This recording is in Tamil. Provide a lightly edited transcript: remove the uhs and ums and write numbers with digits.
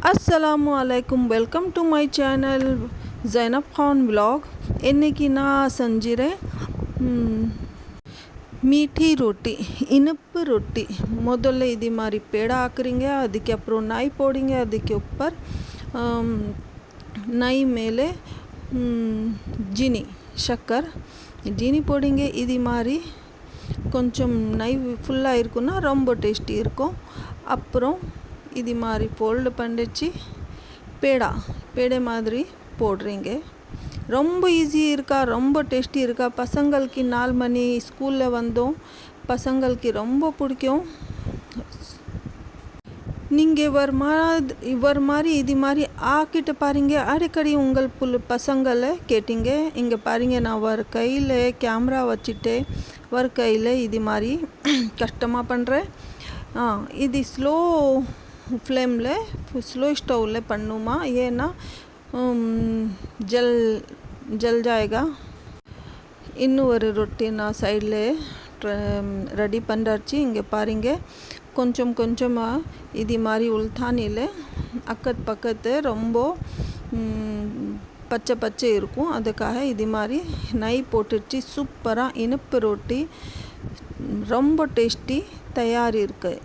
अस्सलामु अलैकुम welcome to my channel Zainab Khan vlog. இன்னைக்கு நான் செஞ்சிறேன் மீठी रोटी इनप रोटी. முதல்ல இது மாதிரி பேடா ஆக்குறீங்க, அதுக்கப்புறம் நெய் போடுங்க, அதுக்கு ऊपर நெய் மேலே ஜீனி शक्कर ஜீனி போடுங்க. இது மாதிரி கொஞ்சம் நெய் ஃபுல்லாக இருக்குன்னா ரொம்ப டேஸ்டி இருக்கும். அப்புறம் இது மாதிரி ஃபோல்டு பண்ணிச்சு பேடை மாதிரி போடுறீங்க. ரொம்ப ஈஸி இருக்கா, ரொம்ப டேஸ்டி இருக்கா. பசங்களுக்கு 4 மணி ஸ்கூலில் வந்தோம், பசங்களுக்கு ரொம்ப பிடிக்கும். நீங்கள் இவர் மாதிரி இது மாதிரி ஆக்கிட்டு பாருங்க. அடிக்கடி உங்கள் பசங்களை கேட்டீங்க. இங்கே பாருங்க, நான் ஒரு கையில் கேமரா வச்சுட்டு ஒரு கையில் இது மாதிரி கஷ்டமாக பண்ணுறேன். இது ஸ்லோ ஃப்ளேமில் ஸ்லோ ஸ்டவ்வில் பண்ணுமா, ஏன்னா जल जाएगा. இன்னும் ஒரு ரொட்டி நான் சைடில் ரெடி பண்ணுறாச்சு. இங்கே பாருங்க, கொஞ்சம் கொஞ்சமாக இது மாதிரி உள்தானியில் பக்கத்து ரொம்ப பச்சை இருக்கும். அதுக்காக இது மாதிரி நெய் போட்டுச்சு. சூப்பராக இனிப்பு ரொட்டி ரொம்ப டேஸ்டி தயார் இருக்குது.